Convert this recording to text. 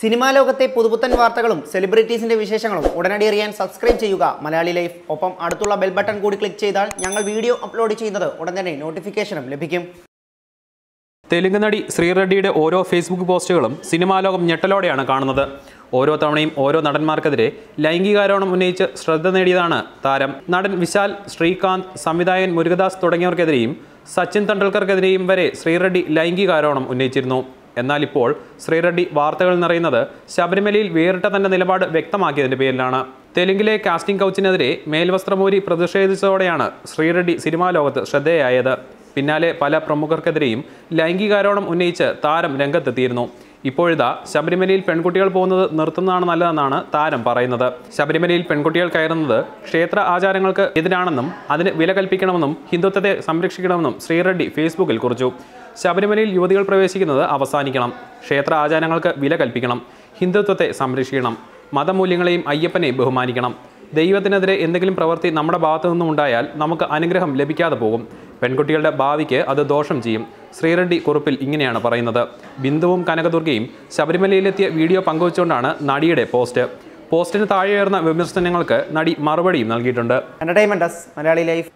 Cinema ലോകത്തെ പുതുപുത്തൻ വാർത്തകളും സെലിബ്രിറ്റീസിന്റെ വിശേഷങ്ങളും ഉടനടി അറിയാൻ സബ്സ്ക്രൈബ് ചെയ്യുക മലയാളി ലൈഫ്. ഒപ്പം അടുത്തുള്ള ബെൽ ബട്ടൺ കൂടി ക്ലിക്ക് ചെയ്താൽ ഞങ്ങൾ വീഡിയോ അപ്ലോഡ് ചെയ്യുന്നത് ഉടൻ തന്നെ നോട്ടിഫിക്കേഷനും ലഭിക്കും. തെലുങ്ക് നടി ശ്രീറെഡ്ഡിയുടെ ഓരോ ഫേസ്ബുക്ക് പോസ്റ്റുകളും സിനിമാ ലോകം ഞെട്ടലോടെയാണ് കാണുന്നത്. ഓരോ തവണയും ഓരോ നടന്മാർക്കെതിരെ ലൈംഗികാരോപണം ഉന്നയിച്ച് ശ്രദ്ധ നേടിയതാണ് താരം. നടൻ വിശാൽ, ശ്രീകാന്ത്, സംവിധായകൻ മുരുകദാസ് തുടങ്ങിയവർക്കെതിരെയും സച്ചിൻ തെണ്ടുൽക്കർക്കെതിരെയും വരെ ശ്രീറെഡ്ഡി ലൈംഗികാരോപണം ഉന്നയിച്ചിരുന്നു. എന്നാൽ ഇപ്പോൾ ശ്രീറെഡ്ഡി വാർത്തകൾ നിറയുന്നത് ശബരിമലയിൽ വേറിട്ട തന്റെ നിലപാട് വ്യക്തമാക്കിയതിന്റെ പേരിലാണ്. തെലുങ്കിലെ കാസ്റ്റിംഗ് കൗച്ചിനെതിരെ മേൽവസ്ത്രമൂരി പ്രതിഷേധിച്ചതോടെയാണ് ശ്രീറെഡ്ഡി സിനിമാ ലോകത്ത് ശ്രദ്ധേയായത്. പിന്നാലെ പല പ്രമുഖർക്കെതിരെയും ലൈംഗികാരോപണം ഉന്നയിച്ച് താരം രംഗത്തെത്തിയിരുന്നു. ഇപ്പോഴിതാ ശബരിമലയിൽ പെൺകുട്ടികൾ പോകുന്നത് നിർത്തുന്നതാണ് നല്ലതെന്നാണ് താരം പറയുന്നത്. ശബരിമലയിൽ പെൺകുട്ടികൾ കയറുന്നത് ക്ഷേത്ര ആചാരങ്ങൾക്ക് എതിരാണെന്നും അതിന് വില കൽപ്പിക്കണമെന്നും ഹിന്ദുത്വത്തെ സംരക്ഷിക്കണമെന്നും ശ്രീറെഡ്ഡി ഫേസ്ബുക്കിൽ കുറിച്ചു. ശബരിമലയിൽ യുവതികൾ പ്രവേശിക്കുന്നത് അവസാനിക്കണം. ക്ഷേത്ര ആചാരങ്ങൾക്ക് വില കൽപ്പിക്കണം. ഹിന്ദുത്വത്തെ സംരക്ഷിക്കണം. മതമൂല്യങ്ങളെയും അയ്യപ്പനെയും ബഹുമാനിക്കണം. ദൈവത്തിനെതിരെ എന്തെങ്കിലും പ്രവൃത്തി നമ്മുടെ ഭാഗത്തു നിന്നും ഉണ്ടായാൽ നമുക്ക് അനുഗ്രഹം ലഭിക്കാതെ പോകും. പെൺകുട്ടികളുടെ ഭാവിക്ക് അത് ദോഷം ചെയ്യും. ശ്രീറെഡ്ഡി കുറിപ്പിൽ ഇങ്ങനെയാണ് പറയുന്നത്. ബിന്ദുവും കനകദുർഗയും ശബരിമലയിലെത്തിയ വീഡിയോ പങ്കുവച്ചുകൊണ്ടാണ് നടിയുടെ പോസ്റ്റിന് താഴെയുയർന്ന വിമർശനങ്ങൾക്ക് നടി മറുപടിയും നൽകിയിട്ടുണ്ട്. Entertainment desk, Malayali life.